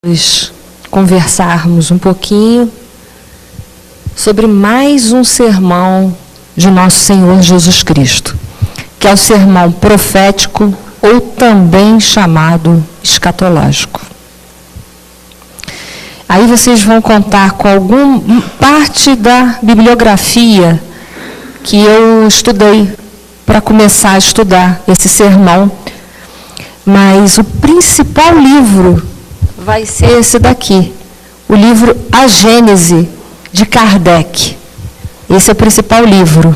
Nós conversarmos um pouquinho sobre mais um sermão de nosso Senhor Jesus Cristo, que é o sermão profético ou também chamado escatológico. Aí vocês vão contar com alguma parte da bibliografia que eu estudei para começar a estudar esse sermão, mas o principal livro vai ser esse daqui, o livro A Gênese, de Kardec. Esse é o principal livro,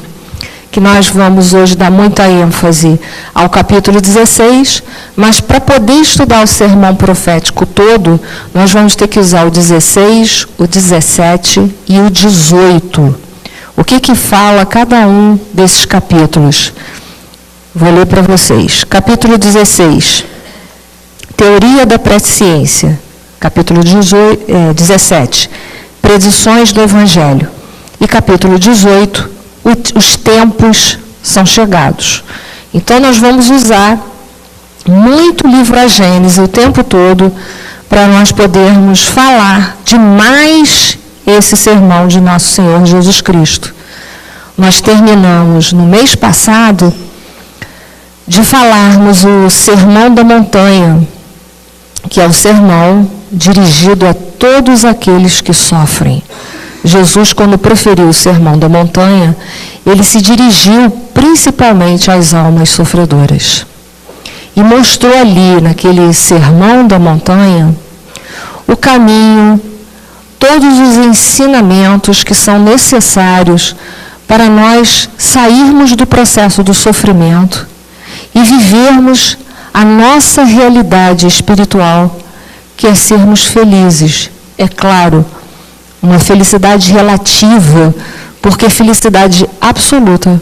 que nós vamos hoje dar muita ênfase ao capítulo 16, mas para poder estudar o sermão profético todo, nós vamos ter que usar o 16, o 17 e o 18. O que fala cada um desses capítulos? Vou ler para vocês. Capítulo 16. Teoria da presciência, capítulo 17, predições do Evangelho. E capítulo 18, os tempos são chegados. Então, nós vamos usar muito o livro A Gênese o tempo todo para nós podermos falar de mais esse sermão de nosso Senhor Jesus Cristo. Nós terminamos no mês passado de falarmos o Sermão da Montanha, que é o sermão dirigido a todos aqueles que sofrem. Jesus, quando proferiu o Sermão da Montanha, ele se dirigiu principalmente às almas sofredoras. E mostrou ali, naquele Sermão da Montanha, o caminho, todos os ensinamentos que são necessários para nós sairmos do processo do sofrimento e vivermos a nossa realidade espiritual, que é sermos felizes. É claro, uma felicidade relativa, porque felicidade absoluta,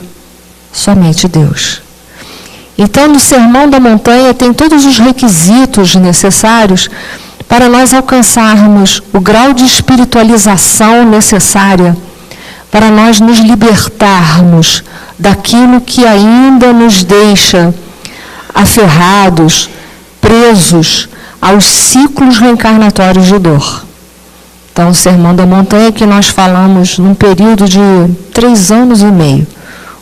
somente Deus. Então, no Sermão da Montanha, tem todos os requisitos necessários para nós alcançarmos o grau de espiritualização necessária para nós nos libertarmos daquilo que ainda nos deixa aferrados, presos aos ciclos reencarnatórios de dor. Então, o Sermão da Montanha que nós falamos num período de 3 anos e meio.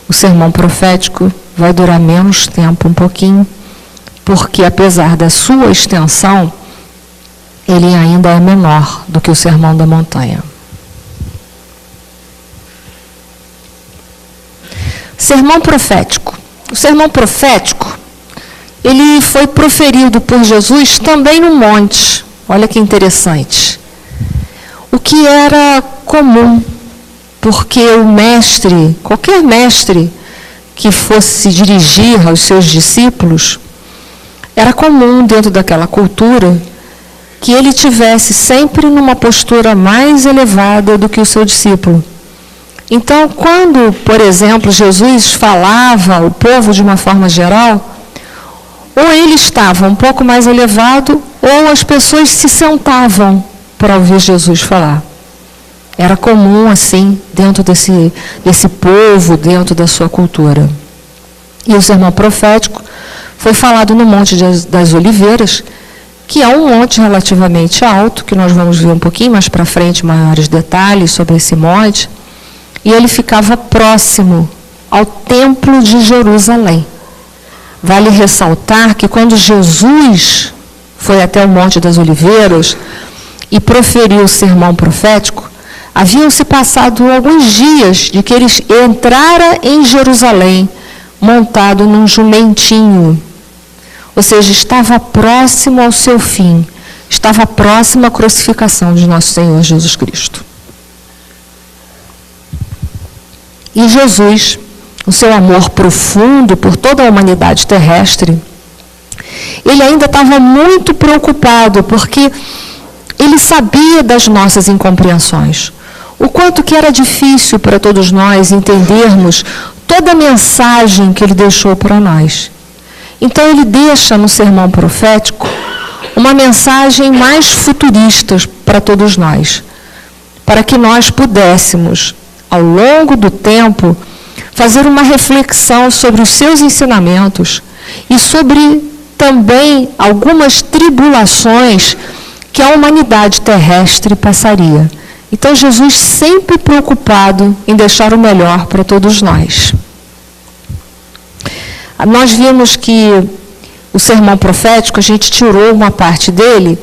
O sermão profético vai durar menos tempo, um pouquinho, porque apesar da sua extensão, ele ainda é menor do que o Sermão da Montanha. Sermão profético. O sermão profético, ele foi proferido por Jesus também no monte. Olha que interessante. O que era comum, porque o mestre, qualquer mestre que fosse se dirigir aos seus discípulos, era comum dentro daquela cultura que ele tivesse sempre numa postura mais elevada do que o seu discípulo. Então, quando, por exemplo, Jesus falava ao povo de uma forma geral, ou ele estava um pouco mais elevado, ou as pessoas se sentavam para ouvir Jesus falar. Era comum, assim, dentro desse povo, dentro da sua cultura. E o sermão profético foi falado no Monte das Oliveiras, que é um monte relativamente alto, que nós vamos ver um pouquinho mais para frente, maiores detalhes sobre esse monte, e ele ficava próximo ao Templo de Jerusalém. Vale ressaltar que quando Jesus foi até o Monte das Oliveiras e proferiu o sermão profético, haviam-se passado alguns dias de que ele entrara em Jerusalém montado num jumentinho. Ou seja, estava próximo ao seu fim, estava próximo à crucificação de nosso Senhor Jesus Cristo. E Jesus, o seu amor profundo por toda a humanidade terrestre, ele ainda estava muito preocupado, porque ele sabia das nossas incompreensões, o quanto que era difícil para todos nós entendermos toda a mensagem que ele deixou para nós. Então, ele deixa no sermão profético uma mensagem mais futurista para todos nós, para que nós pudéssemos, ao longo do tempo, fazer uma reflexão sobre os seus ensinamentos e sobre também algumas tribulações que a humanidade terrestre passaria. Então, Jesus sempre preocupado em deixar o melhor para todos nós. Nós vimos que o sermão profético, a gente tirou uma parte dele,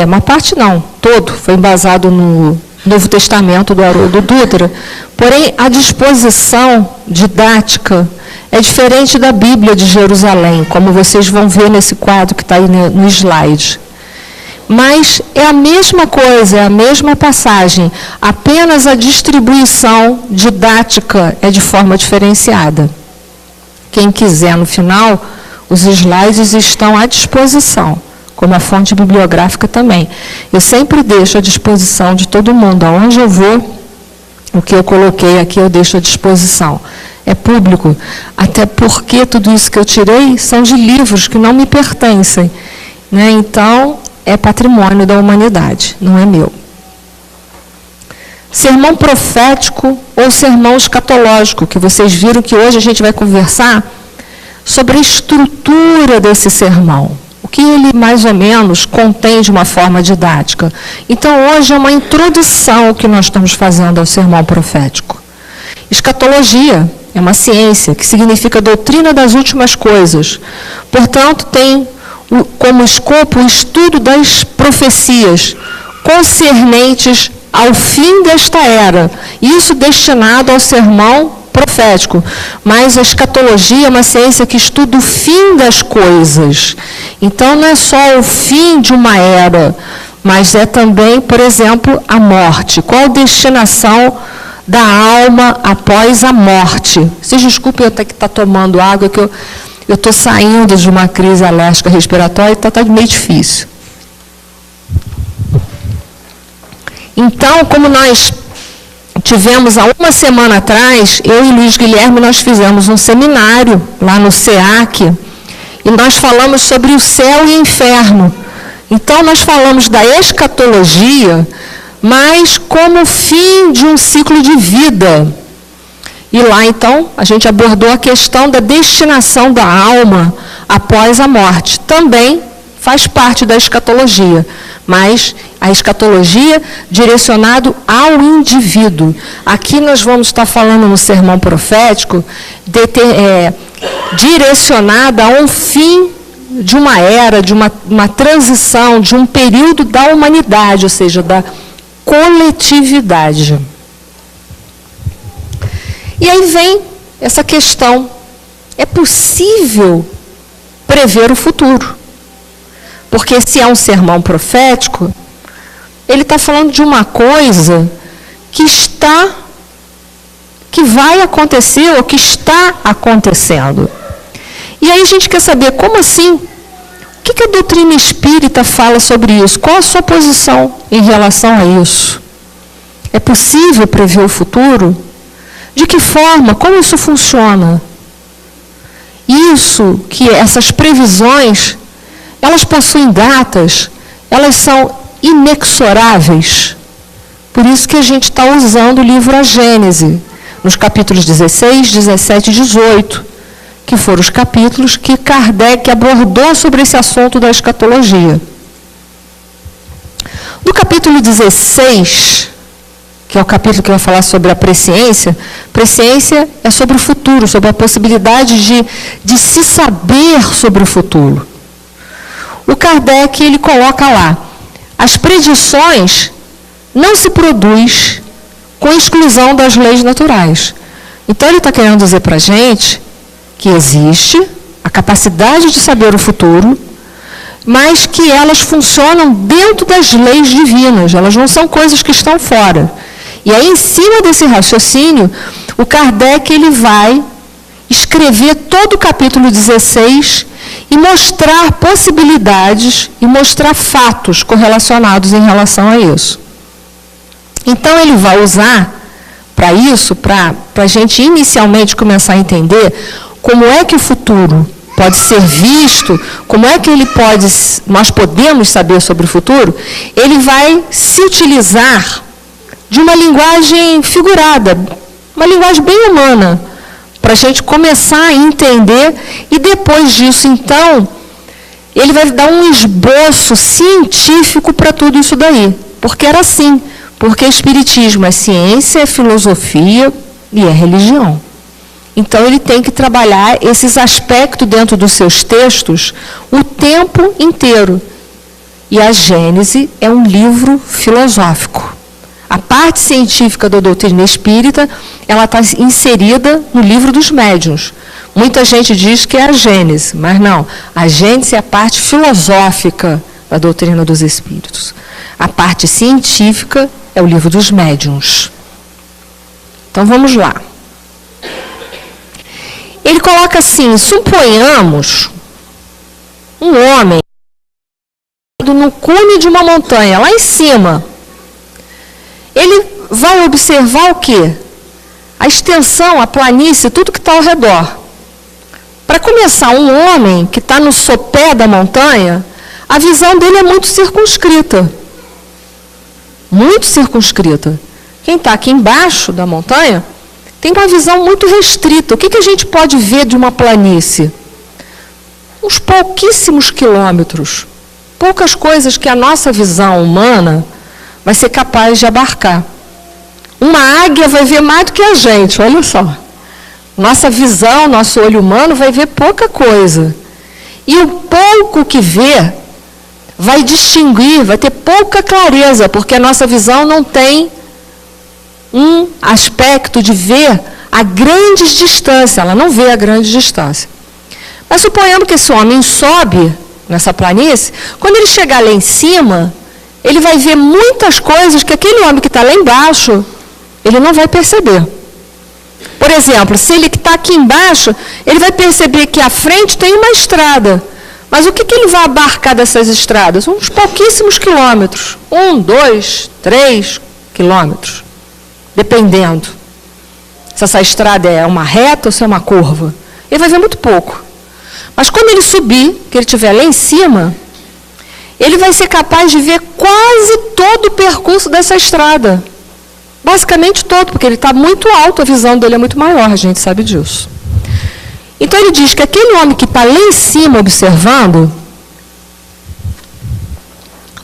uma parte não, todo, foi embasado no Novo Testamento do Haroldo Dutra, porém a disposição didática é diferente da Bíblia de Jerusalém, como vocês vão ver nesse quadro que está aí no slide. Mas é a mesma coisa, é a mesma passagem, apenas a distribuição didática é de forma diferenciada. Quem quiser, no final, os slides estão à disposição, como a fonte bibliográfica também. Eu sempre deixo à disposição de todo mundo, aonde eu vou, o que eu coloquei aqui eu deixo à disposição. É público, até porque tudo isso que eu tirei são de livros que não me pertencem, né? Então, é patrimônio da humanidade, não é meu. Sermão profético ou sermão escatológico, que vocês viram que hoje a gente vai conversar sobre a estrutura desse sermão. O que ele mais ou menos contém de uma forma didática. Então, hoje é uma introdução que nós estamos fazendo ao sermão profético. Escatologia é uma ciência que significa doutrina das últimas coisas. Portanto, tem como escopo o estudo das profecias concernentes ao fim desta era. Isso destinado ao sermão profético. Mas a escatologia é uma ciência que estuda o fim das coisas. Então, não é só o fim de uma era, mas é também, por exemplo, a morte. Qual a destinação da alma após a morte? Vocês desculpem eu ter que estar tomando água, que eu estou saindo de uma crise alérgica respiratória e está meio difícil. Então, como nós tivemos há uma semana atrás, eu e Luiz Guilherme, nós fizemos um seminário lá no SEAC, e nós falamos sobre o céu e o inferno. Então, nós falamos da escatologia, mas como fim de um ciclo de vida. E lá, então, a gente abordou a questão da destinação da alma após a morte. Também faz parte da escatologia, mas a escatologia direcionado ao indivíduo. Aqui nós vamos estar falando no sermão profético, direcionada a um fim de uma era, de uma transição, de um período da humanidade, ou seja, da coletividade. E aí vem essa questão, é possível prever o futuro? Porque se é um sermão profético, ele está falando de uma coisa que vai acontecer ou que está acontecendo. E aí a gente quer saber, como assim? O que a doutrina espírita fala sobre isso? Qual a sua posição em relação a isso? É possível prever o futuro? De que forma? Como isso funciona? Isso, que essas previsões, elas possuem datas, elas são inexoráveis. Por isso que a gente está usando o livro A Gênese, nos capítulos 16, 17 e 18, que foram os capítulos que Kardec abordou sobre esse assunto da escatologia. No capítulo 16, que é o capítulo que vai falar sobre a presciência, presciência é sobre o futuro, sobre a possibilidade de se saber sobre o futuro. O Kardec, ele coloca lá, as predições não se produzem com exclusão das leis naturais. Então, ele está querendo dizer para a gente que existe a capacidade de saber o futuro, mas que elas funcionam dentro das leis divinas, elas não são coisas que estão fora. E aí, em cima desse raciocínio, o Kardec ele vai escrever todo o capítulo 16 e mostrar possibilidades e mostrar fatos correlacionados em relação a isso. Então, ele vai usar para isso, para a gente inicialmente começar a entender como é que o futuro pode ser visto, como é que nós podemos saber sobre o futuro, ele vai se utilizar de uma linguagem figurada, uma linguagem bem humana, para a gente começar a entender e depois disso, então, ele vai dar um esboço científico para tudo isso daí. Porque era assim. Porque Espiritismo é ciência, é filosofia e é religião. Então, ele tem que trabalhar esses aspectos dentro dos seus textos o tempo inteiro. E a Gênese é um livro filosófico. A parte científica da doutrina espírita, ela está inserida no livro dos médiuns. Muita gente diz que é a Gênese, mas não. A Gênese é a parte filosófica da doutrina dos espíritos. A parte científica é o livro dos médiuns. Então, vamos lá. Ele coloca assim, suponhamos um homem no cume de uma montanha, lá em cima. Ele vai observar o quê? A extensão, a planície, tudo que está ao redor. Para começar, um homem que está no sopé da montanha, a visão dele é muito circunscrita. Muito circunscrita. Quem está aqui embaixo da montanha tem uma visão muito restrita. O que a gente pode ver de uma planície? Uns pouquíssimos quilômetros. Poucas coisas que a nossa visão humana vai ser capaz de abarcar. Uma águia vai ver mais do que a gente, olha só. Nossa visão, nosso olho humano vai ver pouca coisa. E o pouco que vê vai distinguir, vai ter pouca clareza, porque a nossa visão não tem um aspecto de ver a grandes distâncias, ela não vê a grande distância. Mas suponhamos que esse homem sobe nessa planície, quando ele chegar lá em cima, ele vai ver muitas coisas que aquele homem que está lá embaixo, ele não vai perceber. Por exemplo, se ele que está aqui embaixo, ele vai perceber que à frente tem uma estrada. Mas o que ele vai abarcar dessas estradas? Uns pouquíssimos quilômetros. 1, 2, 3 quilômetros. Dependendo. Se essa estrada é uma reta ou se é uma curva. Ele vai ver muito pouco. Mas quando ele subir, que ele estiver lá em cima, ele vai ser capaz de ver quase todo o percurso dessa estrada. Basicamente todo, porque ele está muito alto, a visão dele é muito maior, a gente sabe disso. Então ele diz que aquele homem que está lá em cima observando,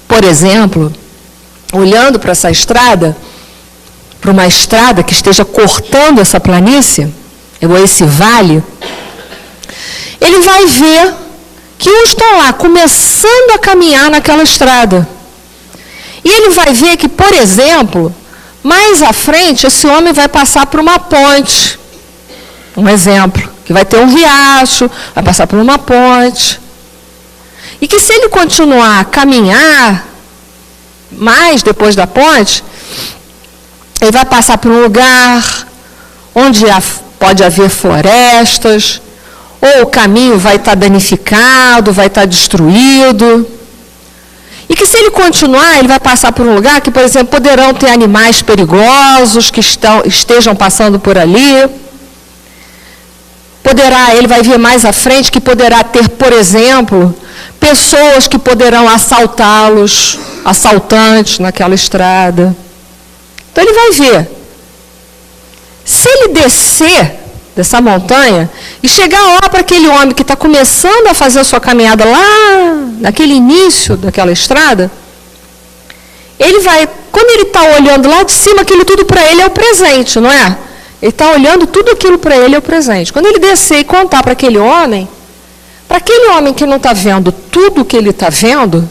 por exemplo, olhando para essa estrada, para uma estrada que esteja cortando essa planície, ou esse vale, ele vai ver que uns estão lá começando a caminhar naquela estrada. E ele vai ver que, por exemplo, mais à frente, esse homem vai passar por uma ponte. Um exemplo, que vai ter um riacho, vai passar por uma ponte. E que se ele continuar a caminhar mais depois da ponte, ele vai passar por um lugar onde pode haver florestas, ou o caminho vai estar danificado, vai estar destruído. E que se ele continuar, ele vai passar por um lugar que, por exemplo, poderão ter animais perigosos que estejam passando por ali. Ele vai ver mais à frente que poderá ter, por exemplo, pessoas que poderão assaltá-los, assaltantes naquela estrada. Então ele vai ver. Se ele descer dessa montanha e chegar lá para aquele homem que está começando a fazer a sua caminhada lá, naquele início daquela estrada, ele vai, quando ele está olhando lá de cima, aquilo tudo para ele é o presente, não é? Ele está olhando, tudo aquilo para ele é o presente. Quando ele descer e contar para aquele homem que não está vendo tudo o que ele está vendo,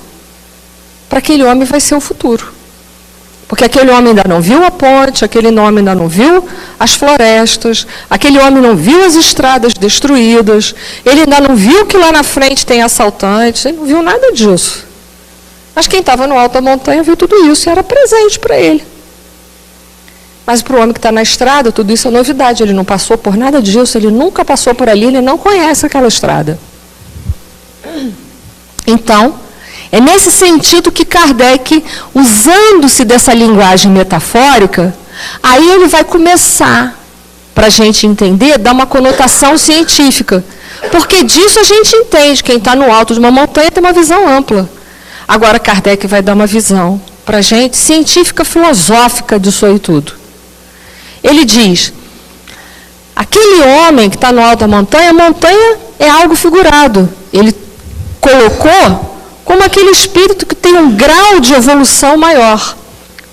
para aquele homem vai ser o futuro. Porque aquele homem ainda não viu a ponte, aquele homem ainda não viu as florestas, aquele homem não viu as estradas destruídas, ele ainda não viu que lá na frente tem assaltantes, ele não viu nada disso. Mas quem estava no alto da montanha viu tudo isso e era presente para ele. Mas para o homem que está na estrada, tudo isso é novidade, ele não passou por nada disso, ele nunca passou por ali, ele não conhece aquela estrada. Então, é nesse sentido que Kardec, usando-se dessa linguagem metafórica, aí ele vai começar, para a gente entender, dar uma conotação científica. Porque disso a gente entende, quem está no alto de uma montanha tem uma visão ampla. Agora Kardec vai dar uma visão para a gente, científica, filosófica disso aí tudo. Ele diz, aquele homem que está no alto da montanha, a montanha é algo figurado. Ele colocou como aquele espírito que tem um grau de evolução maior.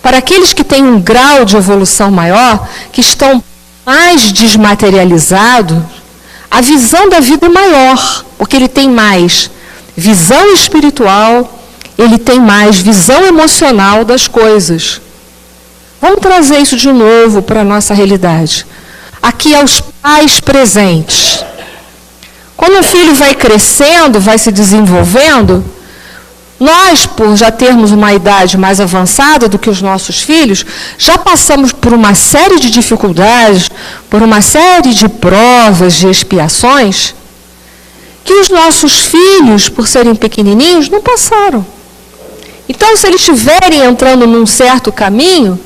Para aqueles que têm um grau de evolução maior, que estão mais desmaterializados, a visão da vida é maior, porque ele tem mais visão espiritual, ele tem mais visão emocional das coisas. Vamos trazer isso de novo para a nossa realidade. Aqui aos pais presentes. Quando o filho vai crescendo, vai se desenvolvendo, nós, por já termos uma idade mais avançada do que os nossos filhos, já passamos por uma série de dificuldades, por uma série de provas, de expiações, que os nossos filhos, por serem pequenininhos, não passaram. Então, se eles estiverem entrando num certo caminho,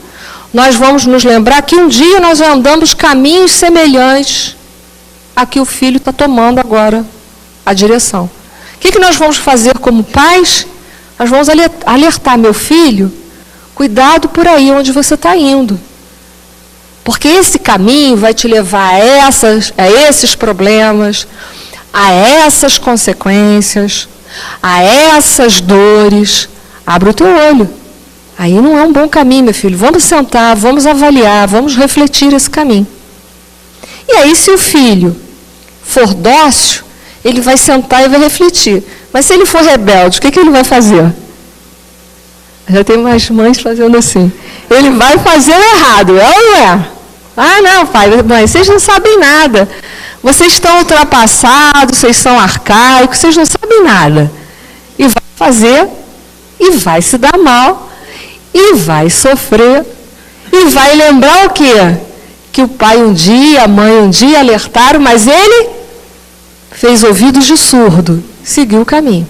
nós vamos nos lembrar que um dia nós já andamos caminhos semelhantes a que o filho está tomando agora a direção. O que nós vamos fazer como pais? Nós vamos alertar, meu filho, cuidado por aí onde você está indo. Porque esse caminho vai te levar a esses problemas, a essas consequências, a essas dores. Abre o teu olho. Aí não é um bom caminho, meu filho. Vamos sentar, vamos avaliar, vamos refletir esse caminho. E aí, se o filho for dócil, ele vai sentar e vai refletir. Mas se ele for rebelde, o que ele vai fazer? Já tem umas mães fazendo assim. Ele vai fazer o errado, é ou não é? Ah, não, pai, mãe, vocês não sabem nada. Vocês estão ultrapassados, vocês são arcaicos, vocês não sabem nada. E vai fazer, e vai se dar mal, e vai sofrer, e vai lembrar o quê? Que o pai um dia, a mãe um dia alertaram, mas ele fez ouvidos de surdo, seguiu o caminho.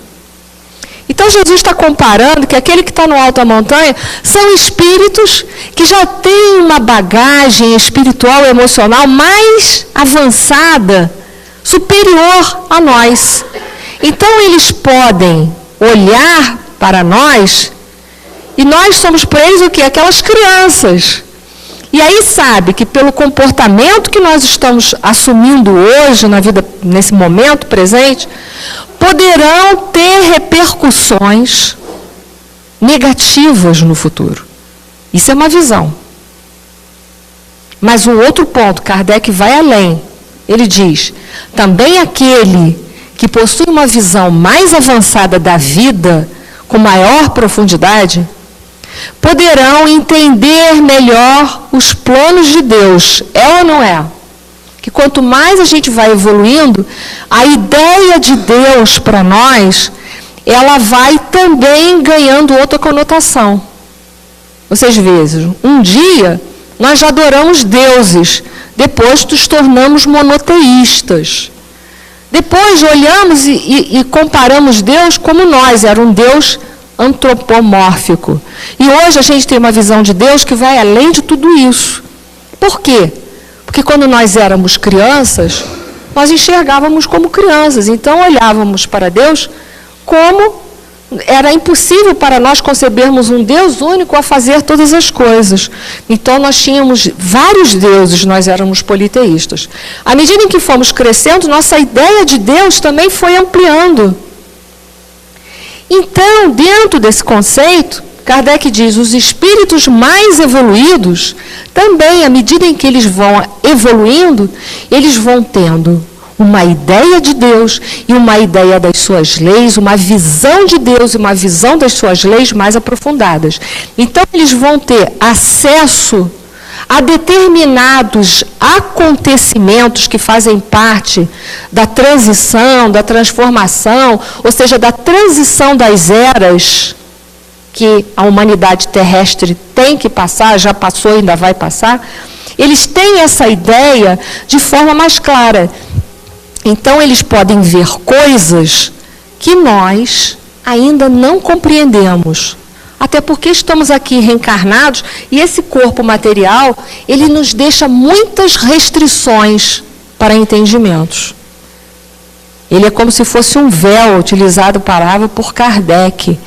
Então Jesus está comparando que aquele que está no alto da montanha são espíritos que já têm uma bagagem espiritual e emocional mais avançada, superior a nós. Então eles podem olhar para nós e nós somos para eles o quê? Aquelas crianças. E aí sabe que pelo comportamento que nós estamos assumindo hoje na vida, nesse momento presente, poderão ter repercussões negativas no futuro. Isso é uma visão. Mas um outro ponto, Kardec vai além. Ele diz, também aquele que possui uma visão mais avançada da vida, com maior profundidade, poderão entender melhor os planos de Deus. É ou não é? Que quanto mais a gente vai evoluindo, a ideia de Deus para nós, ela vai também ganhando outra conotação. Vocês vejam, um dia nós já adoramos deuses, depois nos tornamos monoteístas. Depois olhamos e comparamos Deus como nós, era um Deus antropomórfico. E hoje a gente tem uma visão de Deus que vai além de tudo isso. Por quê? Porque quando nós éramos crianças, nós enxergávamos como crianças. Então olhávamos para Deus como era impossível para nós concebermos um Deus único a fazer todas as coisas. Então nós tínhamos vários deuses, nós éramos politeístas. À medida em que fomos crescendo, nossa ideia de Deus também foi ampliando. Então, dentro desse conceito, Kardec diz, os espíritos mais evoluídos, também, à medida em que eles vão evoluindo, eles vão tendo uma ideia de Deus e uma ideia das suas leis, uma visão de Deus e uma visão das suas leis mais aprofundadas. Então, eles vão ter acesso a determinados acontecimentos que fazem parte da transição, da transformação, ou seja, da transição das eras que a humanidade terrestre tem que passar, já passou e ainda vai passar. Eles têm essa ideia de forma mais clara. Então, eles podem ver coisas que nós ainda não compreendemos. Até porque estamos aqui reencarnados e esse corpo material, ele nos deixa muitas restrições para entendimentos. Ele é como se fosse um véu, utilizado palavra por Kardec,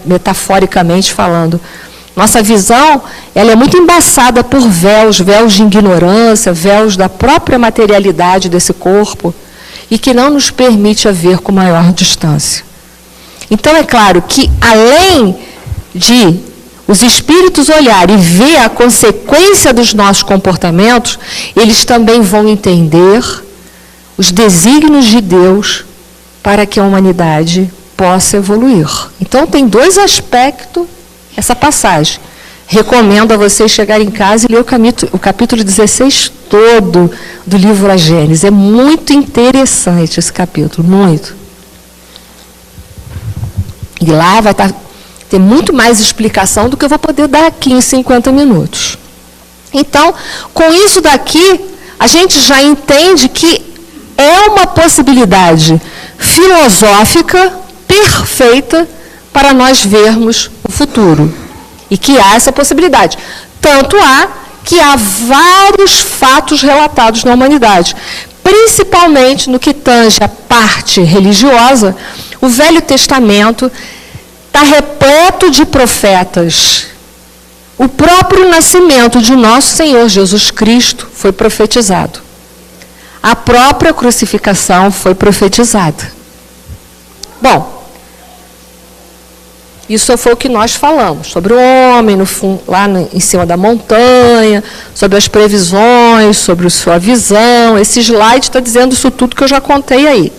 metaforicamente falando. Nossa visão, ela é muito embaçada por véus de ignorância, véus da própria materialidade desse corpo, e que não nos permite a ver com maior distância. Então, é claro que, além de os espíritos olharem e ver a consequência dos nossos comportamentos, eles também vão entender os desígnios de Deus para que a humanidade possa evoluir. Então, tem dois aspectos essa passagem. Recomendo a vocês chegarem em casa e ler o capítulo 16 todo do livro A Gênesis. É muito interessante esse capítulo, muito. E lá vai ter muito mais explicação do que eu vou poder dar aqui em 50 minutos. Então, com isso daqui, a gente já entende que é uma possibilidade filosófica perfeita para nós vermos o futuro. E que há essa possibilidade. Tanto há que há vários fatos relatados na humanidade. Principalmente no que tange a parte religiosa, o Velho Testamento está repleto de profetas. O próprio nascimento de nosso Senhor Jesus Cristo foi profetizado. A própria crucificação foi profetizada. Bom, isso foi o que nós falamos, sobre o homem lá em cima da montanha, sobre as previsões, sobre a sua visão. Esse slide está dizendo isso tudo que eu já contei aí.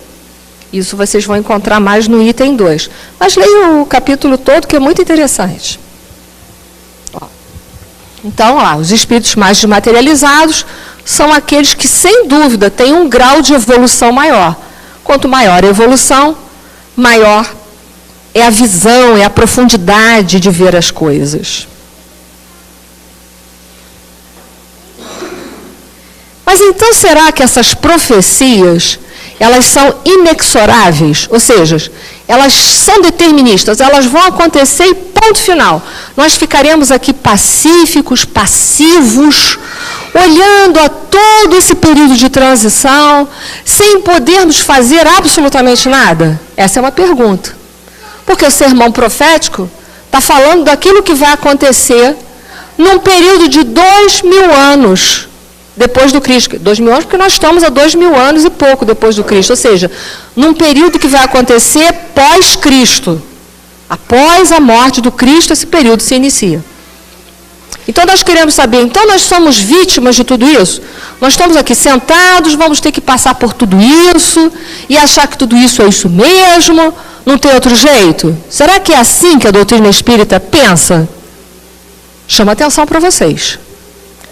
Isso vocês vão encontrar mais no item 2. Mas leiam o capítulo todo, que é muito interessante. Então, os espíritos mais desmaterializados são aqueles que, sem dúvida, têm um grau de evolução maior. Quanto maior a evolução, maior é a visão, é a profundidade de ver as coisas. Mas então, será que essas profecias, elas são inexoráveis? Ou seja, elas são deterministas, elas vão acontecer e ponto final. Nós ficaremos aqui pacíficos, passivos, olhando a todo esse período de transição, sem podermos fazer absolutamente nada? Essa é uma pergunta. Porque o sermão profético está falando daquilo que vai acontecer num período de 2000 anos depois do Cristo. 2000 anos porque nós estamos há 2000 anos e pouco depois do Cristo. Ou seja, num período que vai acontecer pós-Cristo. Após a morte do Cristo, esse período se inicia. Então nós queremos saber, então nós somos vítimas de tudo isso? Nós estamos aqui sentados, vamos ter que passar por tudo isso e achar que tudo isso é isso mesmo? Não tem outro jeito? Será que é assim que a doutrina espírita pensa? Chama atenção para vocês.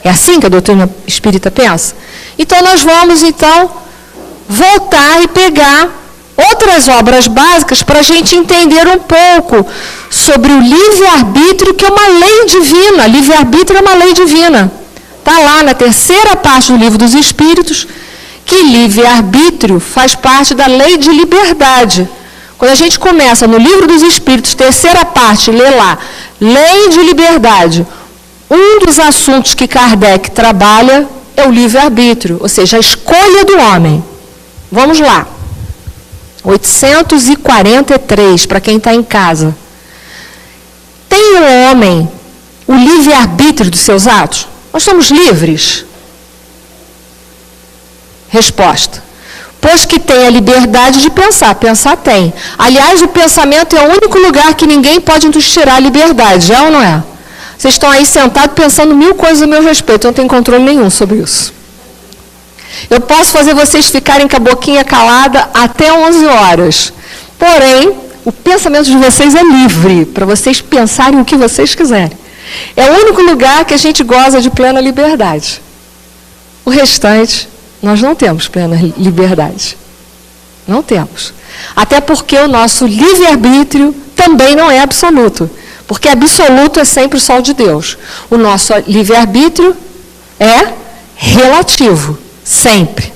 É assim que a doutrina espírita pensa? Então nós vamos, voltar e pegar outras obras básicas para a gente entender um pouco sobre o livre-arbítrio, que é uma lei divina. Livre-arbítrio é uma lei divina. Está lá na terceira parte do Livro dos Espíritos, que livre-arbítrio faz parte da lei de liberdade. Quando a gente começa no Livro dos Espíritos, terceira parte, lê lá, lei de liberdade. Um dos assuntos que Kardec trabalha é o livre-arbítrio, ou seja, a escolha do homem. Vamos lá. 843, para quem está em casa. Tem o homem o livre-arbítrio dos seus atos? Nós somos livres? Resposta. Pois que tem a liberdade de pensar. Pensar tem. Aliás, o pensamento é o único lugar que ninguém pode nos tirar a liberdade, é ou não é? Vocês estão aí sentados pensando 1000 coisas a meu respeito, eu não tenho controle nenhum sobre isso. Eu posso fazer vocês ficarem com a boquinha calada até 11 horas. Porém, o pensamento de vocês é livre, para vocês pensarem o que vocês quiserem. É o único lugar que a gente goza de plena liberdade. O restante, nós não temos plena liberdade. Não temos. Até porque o nosso livre-arbítrio também não é absoluto. Porque absoluto é sempre o sol de Deus. O nosso livre-arbítrio é relativo. Sempre.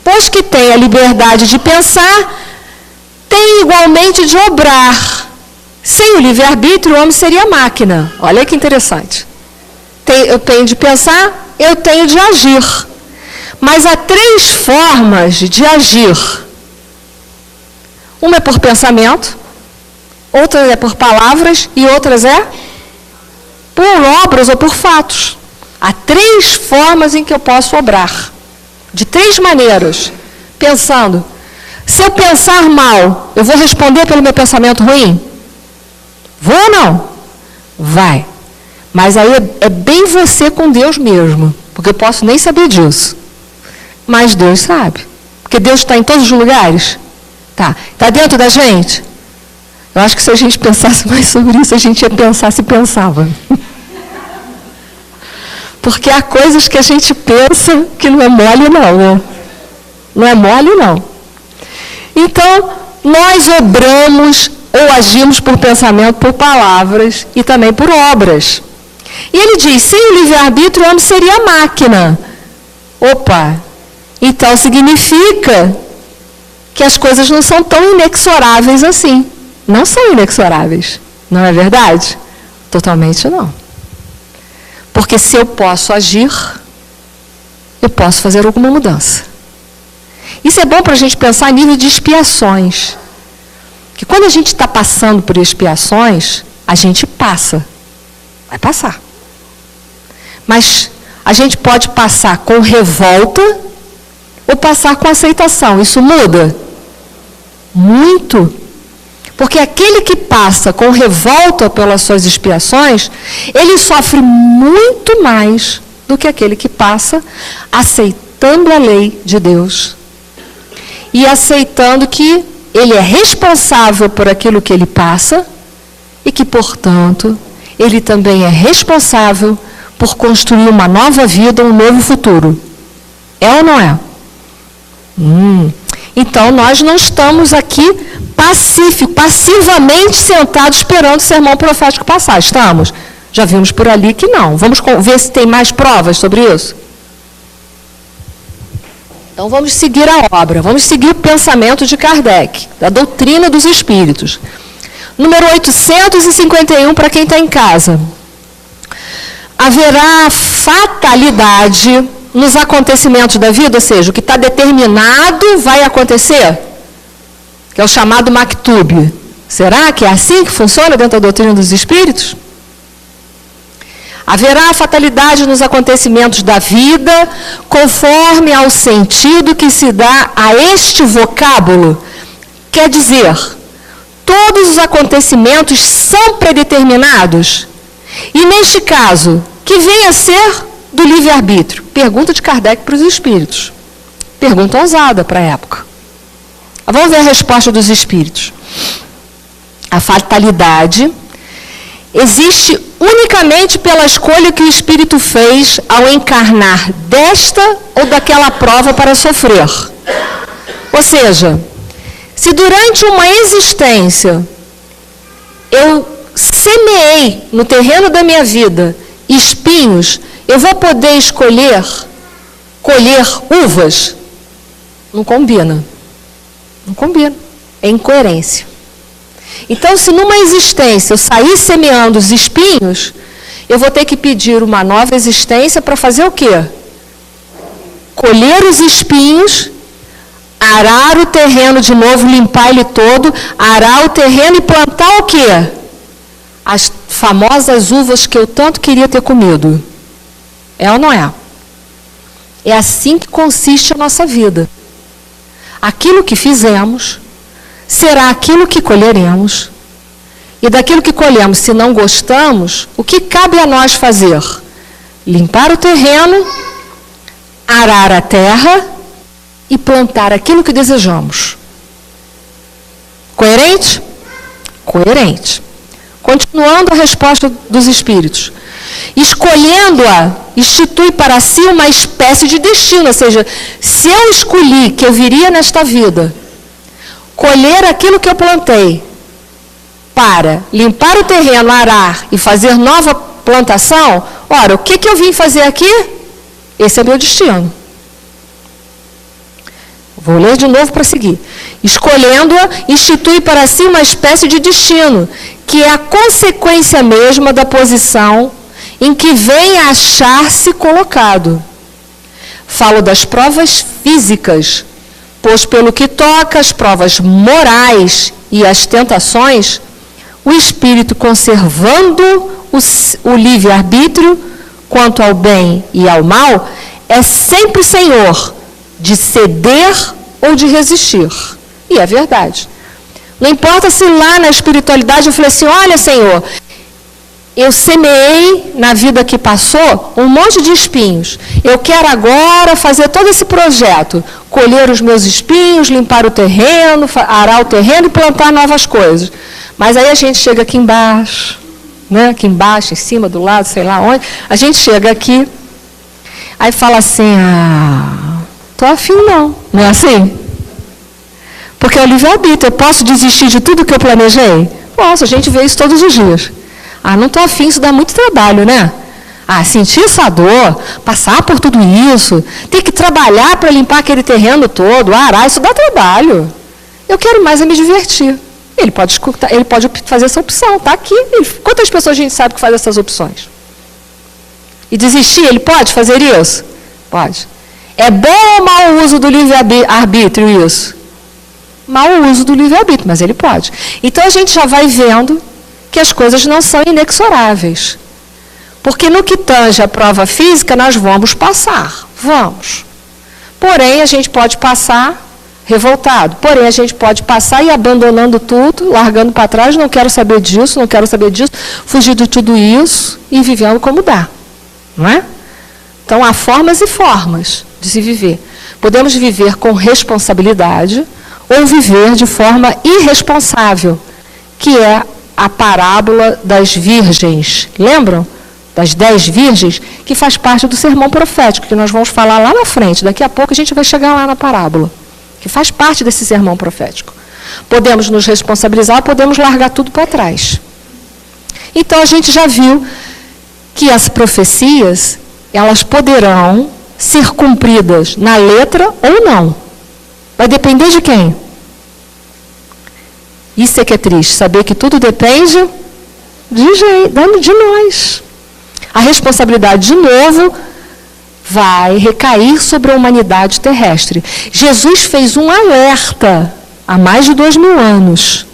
Pois que tem a liberdade de pensar, tem igualmente de obrar. Sem o livre-arbítrio, o homem seria máquina. Olha que interessante. Eu tenho de pensar, eu tenho de agir. Mas há 3 formas de agir. Uma é por pensamento, outra é por palavras e outras é por obras ou por fatos. Há 3 formas em que eu posso obrar. De 3 maneiras. Pensando, Se eu pensar mal, eu vou responder pelo meu pensamento ruim? Vou ou não? Vai. Mas aí é bem você com Deus mesmo, porque eu posso nem saber disso. Mas Deus sabe. Porque Deus está em todos os lugares. Tá. Está dentro da gente? Eu acho que se a gente pensasse mais sobre isso, a gente ia pensar se pensava. Porque há coisas que a gente pensa que não é mole não, né? Não é mole não. Então, nós obramos ou agimos por pensamento, por palavras e também por obras. E ele diz, sem o livre-arbítrio, o homem seria máquina. Opa! Então significa que as coisas não são tão inexoráveis assim. Não são inexoráveis. Não é verdade? Totalmente não. Porque se eu posso agir, eu posso fazer alguma mudança. Isso é bom para a gente pensar a nível de expiações. Que quando a gente está passando por expiações, a gente passa. Vai passar. Mas a gente pode passar com revolta ou passar com aceitação. Isso muda? Muito. Porque aquele que passa com revolta pelas suas expiações, ele sofre muito mais do que aquele que passa aceitando a lei de Deus. E aceitando que ele é responsável por aquilo que ele passa e que, portanto, ele também é responsável por construir uma nova vida, um novo futuro. É ou não é? Então, nós não estamos aqui passivamente sentados esperando o sermão profético passar. Estamos? Já vimos por ali que não. Vamos ver se tem mais provas sobre isso? Então, vamos seguir a obra. Vamos seguir o pensamento de Kardec, da doutrina dos espíritos. Número 851, para quem está em casa. Haverá fatalidade nos acontecimentos da vida, ou seja, o que está determinado vai acontecer, que é o chamado Maktub. Será que é assim que funciona dentro da doutrina dos espíritos? Haverá fatalidade nos acontecimentos da vida, conforme ao sentido que se dá a este vocábulo. Quer dizer, todos os acontecimentos são predeterminados. E neste caso, que vem a ser do livre-arbítrio? Pergunta de Kardec para os espíritos. Pergunta ousada para a época. Vamos ver a resposta dos espíritos. A fatalidade existe unicamente pela escolha que o espírito fez ao encarnar desta ou daquela prova para sofrer. Ou seja, se durante uma existência eu semeei no terreno da minha vida espinhos, eu vou poder escolher colher uvas? Não combina. Não combina. É incoerência. Então, se numa existência eu sair semeando os espinhos, eu vou ter que pedir uma nova existência para fazer o quê? Colher os espinhos, arar o terreno de novo, limpar ele todo, arar o terreno e plantar o quê? As famosas uvas que eu tanto queria ter comido. É ou não é? É assim que consiste a nossa vida. Aquilo que fizemos será aquilo que colheremos. E daquilo que colhemos, se não gostamos, o que cabe a nós fazer? Limpar o terreno, arar a terra e plantar aquilo que desejamos. Coerente? Coerente. Continuando a resposta dos espíritos. Escolhendo-a, institui para si uma espécie de destino. Ou seja, se eu escolhi que eu viria nesta vida colher aquilo que eu plantei para limpar o terreno, arar e fazer nova plantação, ora, o que eu vim fazer aqui? Esse é meu destino. Vou ler de novo para seguir. Escolhendo-a, institui para si uma espécie de destino, que é a consequência mesma da posição em que vem a achar-se colocado. Falo das provas físicas, pois pelo que toca às provas morais e às tentações, o espírito, conservando o livre-arbítrio quanto ao bem e ao mal, é sempre senhor de ceder ou de resistir. E é verdade. Não importa se lá na espiritualidade eu falei assim, olha, Senhor, eu semeei na vida que passou um monte de espinhos. Eu quero agora fazer todo esse projeto, colher os meus espinhos, limpar o terreno, arar o terreno e plantar novas coisas. Mas aí a gente chega aqui embaixo, né? Aqui embaixo, em cima, do lado, sei lá onde. A gente chega aqui, aí fala assim, tô afim não. Não é assim? Porque é o livre-arbítrio. Eu posso desistir de tudo que eu planejei? Posso, a gente vê isso todos os dias. Não estou afim, isso dá muito trabalho, né? Sentir essa dor, passar por tudo isso, ter que trabalhar para limpar aquele terreno todo, arar, isso dá trabalho. Eu quero mais me divertir. Ele pode escutar, ele pode fazer essa opção, está aqui. Quantas pessoas a gente sabe que faz essas opções? E desistir, ele pode fazer isso? Pode. É bom ou mau uso do livre-arbítrio isso? Mau uso do livre-arbítrio, mas ele pode. Então a gente já vai vendo que as coisas não são inexoráveis. Porque no que tange a prova física, nós vamos passar. Vamos. Porém, a gente pode passar revoltado. Porém, a gente pode passar e abandonando tudo, largando para trás, não quero saber disso, não quero saber disso, fugir de tudo isso e vivendo como dá. Não é? Então, há formas e formas de se viver. Podemos viver com responsabilidade ou viver de forma irresponsável, que é a parábola das virgens. Lembram? Das 10 virgens, que faz parte do sermão profético, que nós vamos falar lá na frente. Daqui a pouco a gente vai chegar lá na parábola, que faz parte desse sermão profético. Podemos nos responsabilizar, podemos largar tudo para trás. Então, a gente já viu que as profecias, elas poderão ser cumpridas na letra ou não. Vai depender de quem? Isso é que é triste, saber que tudo depende de nós. A responsabilidade, de novo, vai recair sobre a humanidade terrestre. Jesus fez um alerta há mais de 2000 anos.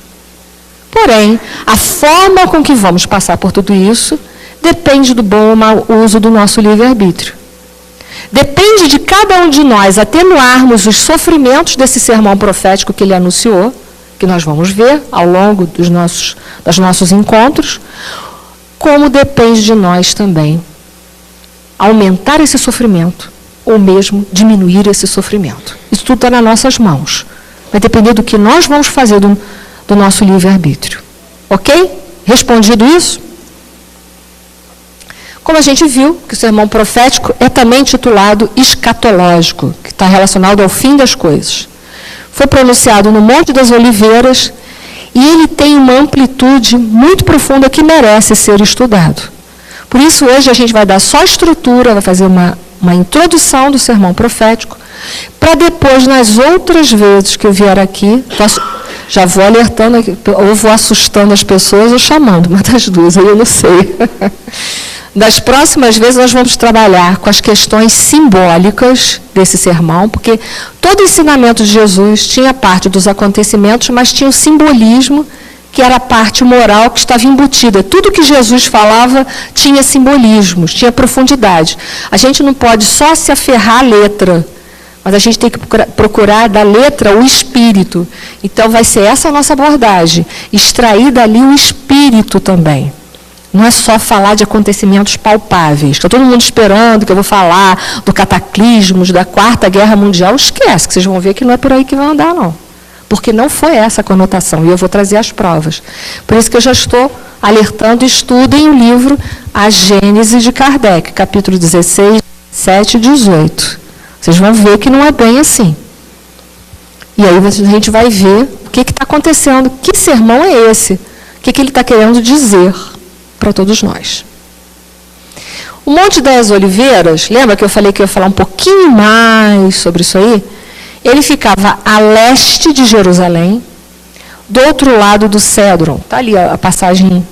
Porém, a forma com que vamos passar por tudo isso depende do bom ou mau uso do nosso livre-arbítrio. Depende de cada um de nós atenuarmos os sofrimentos desse sermão profético que ele anunciou, que nós vamos ver ao longo dos nossos encontros, como depende de nós também aumentar esse sofrimento ou mesmo diminuir esse sofrimento. Isso tudo está nas nossas mãos. Vai depender do que nós vamos fazer do nosso livre-arbítrio. Ok? Respondido isso? Como a gente viu, que o sermão profético é também titulado escatológico, que está relacionado ao fim das coisas. Foi pronunciado no Monte das Oliveiras e ele tem uma amplitude muito profunda que merece ser estudado. Por isso, hoje a gente vai dar só a estrutura, vai fazer uma introdução do sermão profético, para depois, nas outras vezes que eu vier aqui, já vou alertando, ou vou assustando as pessoas ou chamando, uma das duas, aí eu não sei. Das próximas vezes nós vamos trabalhar com as questões simbólicas desse sermão, porque todo o ensinamento de Jesus tinha parte dos acontecimentos, mas tinha o simbolismo, que era a parte moral que estava embutida. Tudo que Jesus falava tinha simbolismos, tinha profundidade. A gente não pode só se aferrar à letra, mas a gente tem que procurar da letra o espírito. Então vai ser essa a nossa abordagem, extrair dali o espírito também. Não é só falar de acontecimentos palpáveis. Está todo mundo esperando que eu vou falar do cataclismo, da Quarta Guerra Mundial. Esquece, que vocês vão ver que não é por aí que vai andar, não. Porque não foi essa a conotação, e eu vou trazer as provas. Por isso que eu já estou alertando, estudem o livro A Gênese de Kardec, capítulo 16, 7 e 18. Vocês vão ver que não é bem assim. E aí a gente vai ver o que está acontecendo, que sermão é esse, o que ele está querendo dizer para todos nós. O Monte das Oliveiras, lembra que eu falei que eu ia falar um pouquinho mais sobre isso aí? Ele ficava a leste de Jerusalém, do outro lado do Cédron. Está ali a passagem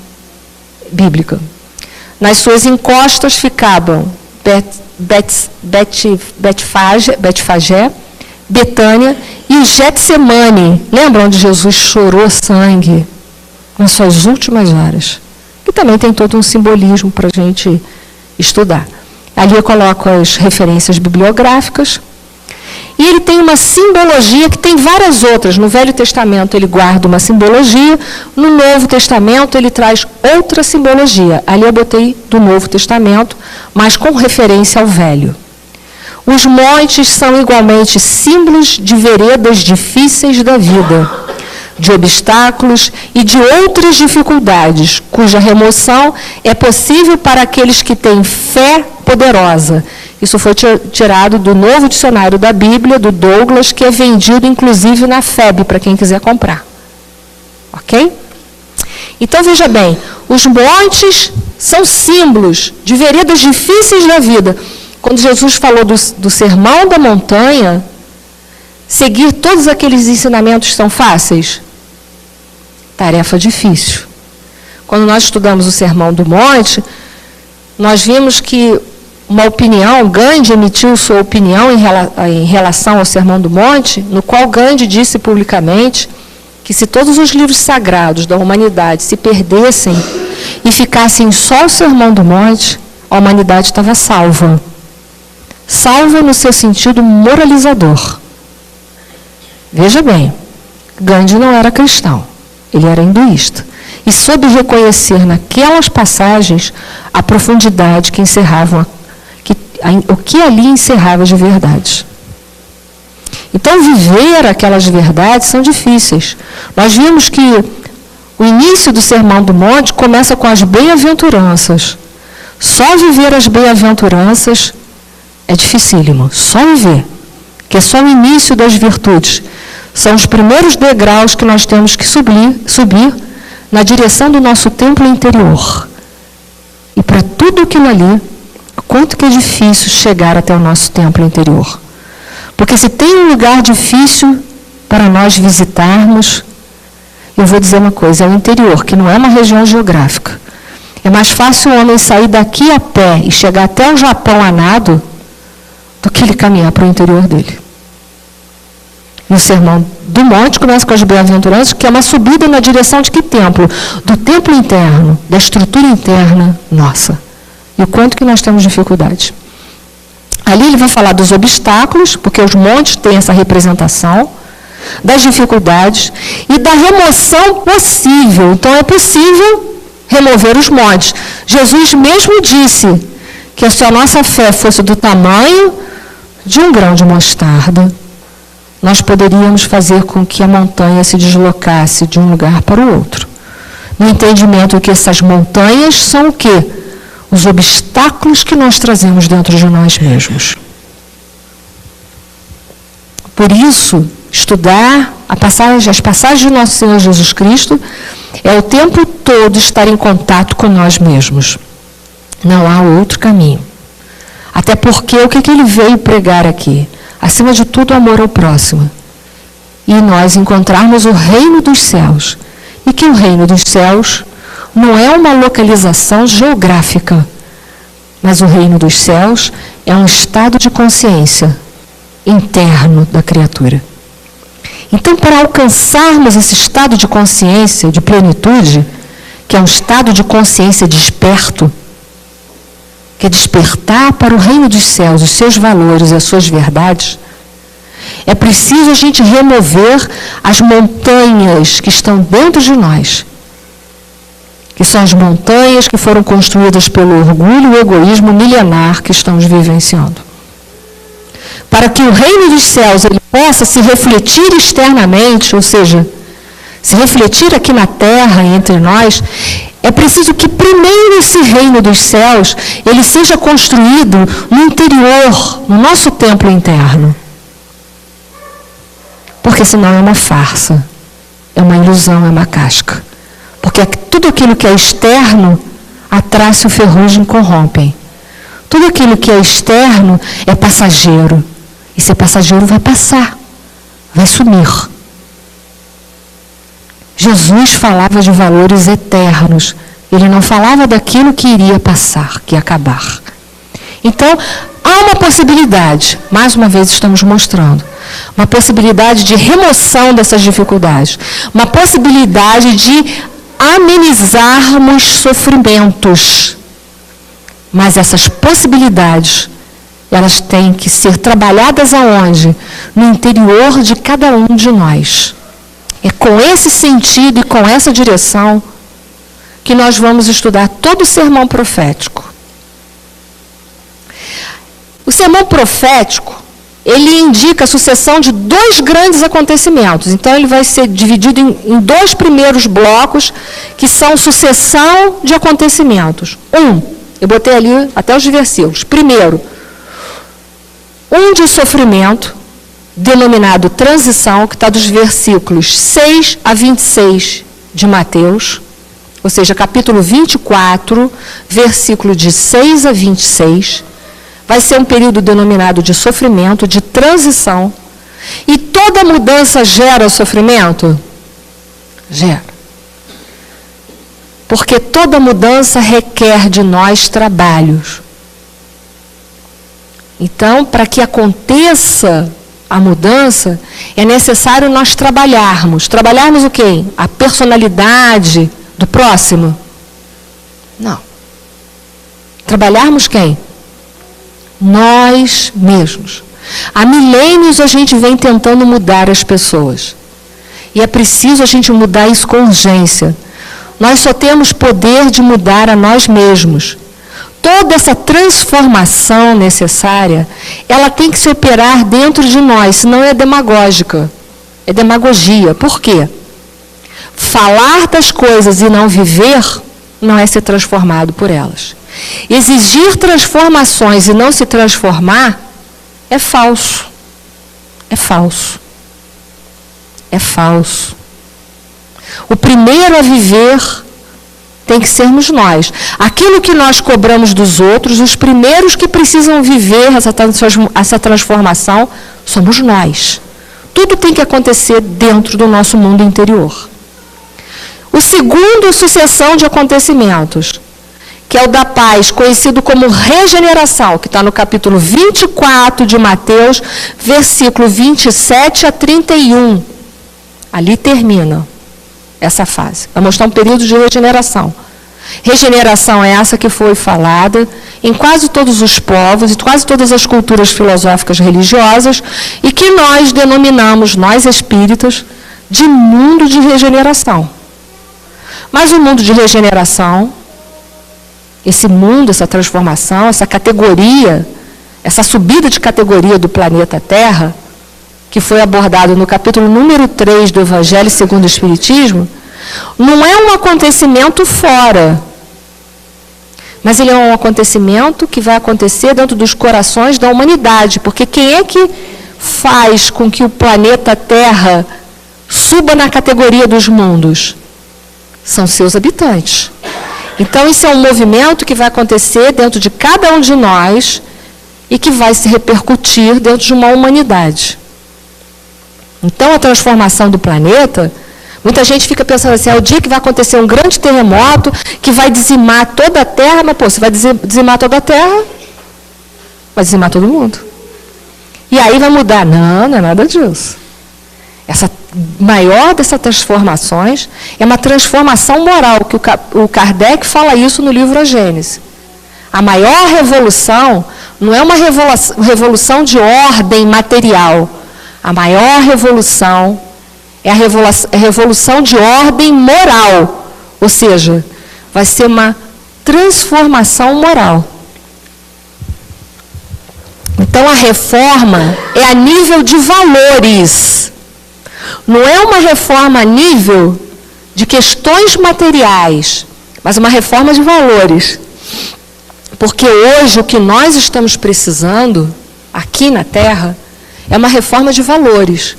bíblica. Nas suas encostas ficavam Betfagé, Betânia e o Getsemane. Lembra onde Jesus chorou sangue nas suas últimas horas? Que também tem todo um simbolismo para a gente estudar. Ali eu coloco as referências bibliográficas. E ele tem uma simbologia que tem várias outras. No Velho Testamento ele guarda uma simbologia, no Novo Testamento ele traz outra simbologia. Ali eu botei do Novo Testamento, mas com referência ao Velho. Os montes são igualmente símbolos de veredas difíceis da vida, de obstáculos e de outras dificuldades, cuja remoção é possível para aqueles que têm fé poderosa. Isso foi tirado do Novo Dicionário da Bíblia, do Douglas, que é vendido inclusive na FEB, para quem quiser comprar. Ok? Então, veja bem, os montes são símbolos de veredas difíceis da vida. Quando Jesus falou do sermão da montanha, seguir todos aqueles ensinamentos são fáceis? Tarefa difícil. Quando nós estudamos o Sermão do Monte, nós vimos que uma opinião, Gandhi emitiu sua opinião em relação ao Sermão do Monte, no qual Gandhi disse publicamente que se todos os livros sagrados da humanidade se perdessem e ficassem só o Sermão do Monte, a humanidade estava salva. Salva no seu sentido moralizador. Veja bem, Gandhi não era cristão, ele era hinduísta. E soube reconhecer naquelas passagens a profundidade que encerravam, o que ali encerrava de verdade. Então, viver aquelas verdades são difíceis. Nós vimos que o início do Sermão do Monte começa com as bem-aventuranças. Só viver as bem-aventuranças é dificílimo. Só viver, que é só o início das virtudes. São os primeiros degraus que nós temos que subir na direção do nosso templo interior. E para tudo aquilo ali, quanto que é difícil chegar até o nosso templo interior. Porque se tem um lugar difícil para nós visitarmos, eu vou dizer uma coisa, é o interior, que não é uma região geográfica. É mais fácil o homem sair daqui a pé e chegar até o Japão a nado do que ele caminhar para o interior dele. E o Sermão do Monte começa com as bem-aventuranças, que é uma subida na direção de que templo? Do templo interno, da estrutura interna nossa. E o quanto que nós temos dificuldade. Ali ele vai falar dos obstáculos, porque os montes têm essa representação, das dificuldades e da remoção possível. Então é possível remover os montes. Jesus mesmo disse que se a nossa fé fosse do tamanho de um grão de mostarda, nós poderíamos fazer com que a montanha se deslocasse de um lugar para o outro. No entendimento que essas montanhas são o quê? Os obstáculos que nós trazemos dentro de nós mesmos. Por isso, estudar as passagens do nosso Senhor Jesus Cristo é o tempo todo estar em contato com nós mesmos. Não há outro caminho. Até porque o que ele veio pregar aqui? Acima de tudo, o amor ao próximo. E nós encontrarmos o reino dos céus. E que o reino dos céus não é uma localização geográfica, mas o reino dos céus é um estado de consciência interno da criatura. Então, para alcançarmos esse estado de consciência, de plenitude, que é um estado de consciência desperto, que é despertar para o reino dos céus, os seus valores e as suas verdades, é preciso a gente remover as montanhas que estão dentro de nós, que são as montanhas que foram construídas pelo orgulho e o egoísmo milenar que estamos vivenciando. Para que o reino dos céus ele possa se refletir externamente, ou seja, se refletir aqui na terra entre nós, é preciso que primeiro esse reino dos céus ele seja construído no interior, no nosso templo interno. Porque senão é uma farsa, é uma ilusão, é uma casca. Porque tudo aquilo que é externo, a traça e o ferrugem corrompem. Tudo aquilo que é externo é passageiro. E se é passageiro, vai passar, vai sumir. Jesus falava de valores eternos. Ele não falava daquilo que iria passar, que ia acabar. Então, há uma possibilidade, mais uma vez estamos mostrando, uma possibilidade de remoção dessas dificuldades, uma possibilidade de amenizarmos sofrimentos. Mas essas possibilidades, elas têm que ser trabalhadas aonde? no interior de cada um de nós. É com esse sentido e com essa direção que nós vamos estudar todo o sermão profético. O sermão profético, ele indica a sucessão de 2 grandes acontecimentos. Então, ele vai ser dividido em 2 primeiros blocos, que são sucessão de acontecimentos. Eu botei ali até os versículos. Primeiro, de sofrimento, denominado transição, que está dos versículos 6 a 26 de Mateus, ou seja, capítulo 24, versículo de 6 a 26, vai ser um período denominado de sofrimento, de transição. E toda mudança gera sofrimento? Gera. Porque toda mudança requer de nós trabalhos. Então, para que aconteça a mudança, é necessário nós trabalharmos. Trabalharmos o quê? A personalidade do próximo? Não. Trabalharmos quem? Nós mesmos. Há milênios a gente vem tentando mudar as pessoas. E é preciso a gente mudar isso com urgência. Nós só temos poder de mudar a nós mesmos. Toda essa transformação necessária, ela tem que se operar dentro de nós, senão é demagógica. É demagogia. Por quê? Falar das coisas e não viver não é ser transformado por elas. Exigir transformações e não se transformar é falso. É falso. É falso. O primeiro a viver tem que sermos nós. Aquilo que nós cobramos dos outros, os primeiros que precisam viver essa transformação somos nós. Tudo tem que acontecer dentro do nosso mundo interior. O segundo, sucessão de acontecimentos, que é o da paz, conhecido como regeneração, que está no capítulo 24 de Mateus, versículo 27 a 31. Ali termina essa fase. Vai mostrar um período de regeneração. Regeneração é essa que foi falada em quase todos os povos e quase todas as culturas filosóficas religiosas e que nós denominamos, nós espíritas, de mundo de regeneração. Mas o mundo de regeneração, esse mundo, essa transformação, essa categoria, essa subida de categoria do planeta Terra, que foi abordado no capítulo número 3 do Evangelho segundo o Espiritismo, não é um acontecimento fora, mas ele é um acontecimento que vai acontecer dentro dos corações da humanidade, porque quem é que faz com que o planeta Terra suba na categoria dos mundos? São seus habitantes. Então, isso é um movimento que vai acontecer dentro de cada um de nós e que vai se repercutir dentro de uma humanidade. Então, a transformação do planeta, muita gente fica pensando assim, é o dia que vai acontecer um grande terremoto que vai dizimar toda a Terra, mas, pô, você vai dizimar toda a Terra, vai dizimar todo mundo. E aí vai mudar. Não, não é nada disso. Essa maior dessas transformações é uma transformação moral, que o Kardec fala isso no livro A Gênese. A maior revolução não é uma revolução de ordem material. A maior revolução é a revolução de ordem moral. Ou seja, vai ser uma transformação moral. Então, a reforma é a nível de valores. Não é uma reforma a nível de questões materiais, mas uma reforma de valores. Porque hoje o que nós estamos precisando, aqui na Terra, é uma reforma de valores.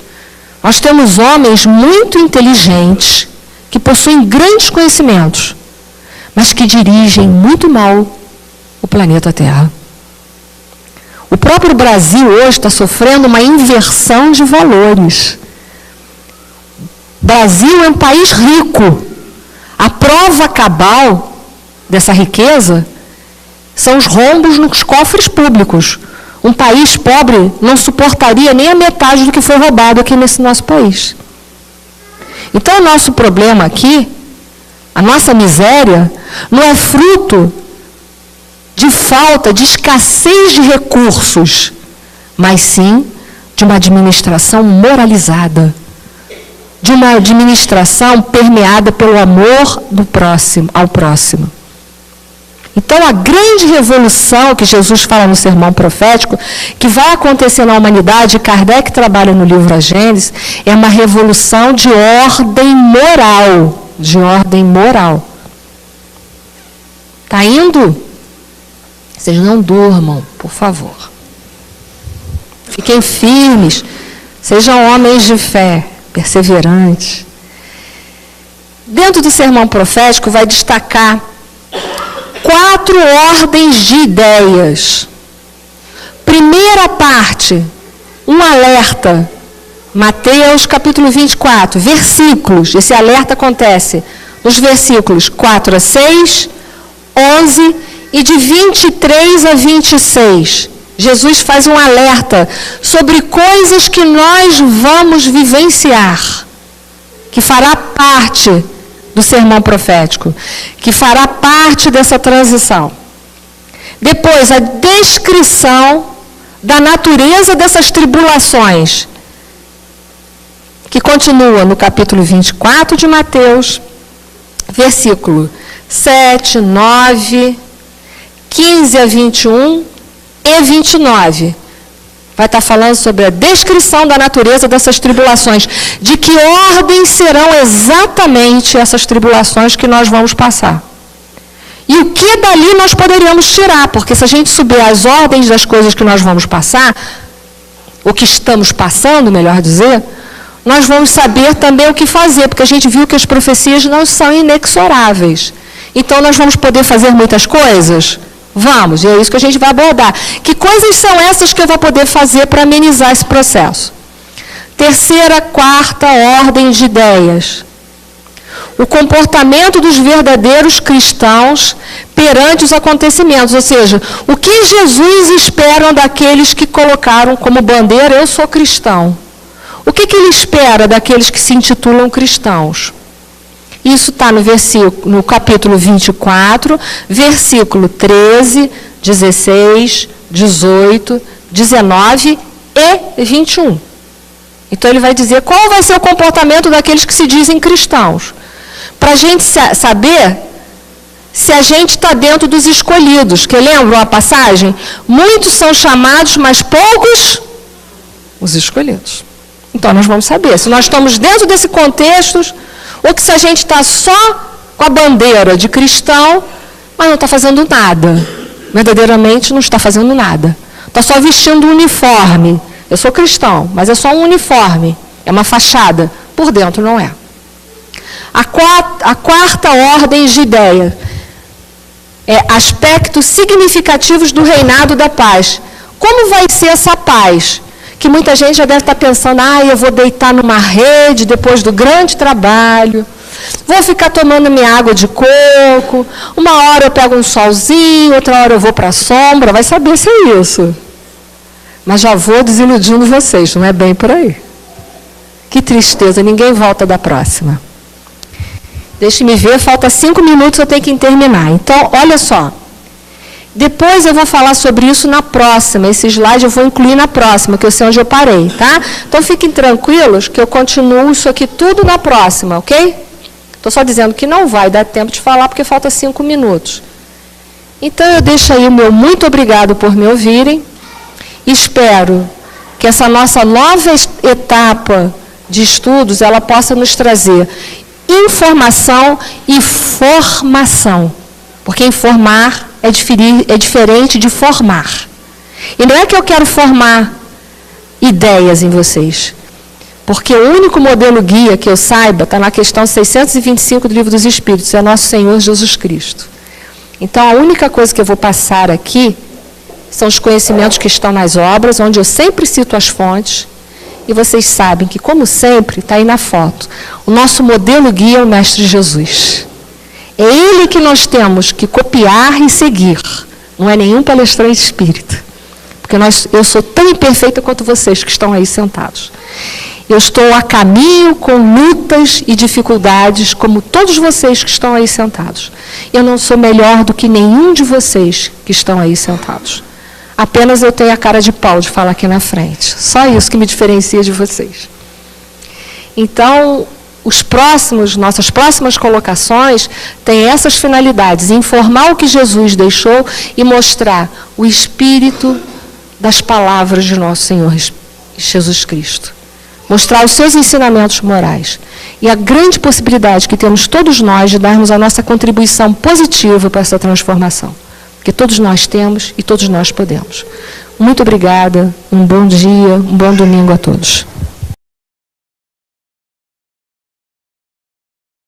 Nós temos homens muito inteligentes, que possuem grandes conhecimentos, mas que dirigem muito mal o planeta Terra. O próprio Brasil hoje está sofrendo uma inversão de valores. O Brasil é um país rico. A prova cabal dessa riqueza são os rombos nos cofres públicos. Um país pobre não suportaria nem a metade do que foi roubado aqui nesse nosso país. Então, o nosso problema aqui, a nossa miséria, não é fruto de falta, de escassez de recursos, mas sim de uma administração moralizada, de uma administração permeada pelo amor do próximo, ao próximo. Então, a grande revolução que Jesus fala no sermão profético, que vai acontecer na humanidade, e Kardec trabalha no livro A Gênese, é uma revolução de ordem moral. De ordem moral. Está indo? Vocês não durmam, por favor. Fiquem firmes. Sejam homens de fé, perseverantes. Dentro do sermão profético vai destacar 4 ordens de ideias. Primeira parte, um alerta. Mateus capítulo 24, versículos. Esse alerta acontece nos versículos 4 a 6, 11 e de 23 a 26. Jesus faz um alerta sobre coisas que nós vamos vivenciar, que fará parte do sermão profético, que fará parte dessa transição. Depois, a descrição da natureza dessas tribulações, que continua no capítulo 24 de Mateus, versículo 7, 9, 15 a 21 e 29. Vai estar falando sobre a descrição da natureza dessas tribulações, de que ordem serão exatamente essas tribulações que nós vamos passar. E o que dali nós poderíamos tirar, porque se a gente subir as ordens das coisas que nós vamos passar, o que estamos passando, melhor dizer, nós vamos saber também o que fazer, porque a gente viu que as profecias não são inexoráveis. Então, nós vamos poder fazer muitas coisas? Vamos, e é isso que a gente vai abordar. Que coisas são essas que eu vou poder fazer para amenizar esse processo? Terceira, quarta ordem de ideias. O comportamento dos verdadeiros cristãos perante os acontecimentos, ou seja, o que Jesus espera daqueles que colocaram como bandeira, eu sou cristão. O que ele espera daqueles que se intitulam cristãos? Isso está no capítulo 24, versículo 13, 16, 18, 19 e 21. Então ele vai dizer qual vai ser o comportamento daqueles que se dizem cristãos. Para a gente saber se a gente está dentro dos escolhidos. Que lembram a passagem? Muitos são chamados, mas poucos os escolhidos. Então nós vamos saber se nós estamos dentro desse contexto, ou que se a gente está só com a bandeira de cristão, mas não está fazendo nada. Verdadeiramente não está fazendo nada. Está só vestindo um uniforme. Eu sou cristão, mas é só um uniforme. É uma fachada. Por dentro não é. A quarta ordem de ideia é aspectos significativos do reinado da paz. Como vai ser essa paz? Que muita gente já deve estar pensando, eu vou deitar numa rede depois do grande trabalho, vou ficar tomando minha água de coco, uma hora eu pego um solzinho, outra hora eu vou para a sombra, vai saber se é isso. Mas já vou desiludindo vocês, não é bem por aí. Que tristeza, ninguém volta da próxima. Deixe-me ver, falta 5 minutos, eu tenho que terminar. Então, olha só. Depois eu vou falar sobre isso na próxima. Esse slide eu vou incluir na próxima, que eu sei onde eu parei, tá? Então, fiquem tranquilos que eu continuo isso aqui tudo na próxima, ok? Estou só dizendo que não vai dar tempo de falar, porque falta 5 minutos. Então, eu deixo aí o meu muito obrigado por me ouvirem. Espero que essa nossa nova etapa de estudos, ela possa nos trazer informação e formação. Porque informar é diferente de formar. E não é que eu quero formar ideias em vocês. Porque o único modelo guia que eu saiba está na questão 625 do Livro dos Espíritos, é nosso Senhor Jesus Cristo. Então, a única coisa que eu vou passar aqui são os conhecimentos que estão nas obras, onde eu sempre cito as fontes. E vocês sabem que, como sempre, está aí na foto, o nosso modelo guia é o Mestre Jesus. É ele que nós temos que copiar e seguir. Não é nenhum palestrante espírita. Porque eu sou tão imperfeita quanto vocês que estão aí sentados. Eu estou a caminho com lutas e dificuldades, como todos vocês que estão aí sentados. Eu não sou melhor do que nenhum de vocês que estão aí sentados. Apenas eu tenho a cara de pau de falar aqui na frente. Só isso que me diferencia de vocês. Então, nossas próximas colocações têm essas finalidades: informar o que Jesus deixou e mostrar o espírito das palavras de nosso Senhor Jesus Cristo. Mostrar os seus ensinamentos morais. E a grande possibilidade que temos todos nós de darmos a nossa contribuição positiva para essa transformação. Que todos nós temos e todos nós podemos. Muito obrigada, um bom dia, um bom domingo a todos.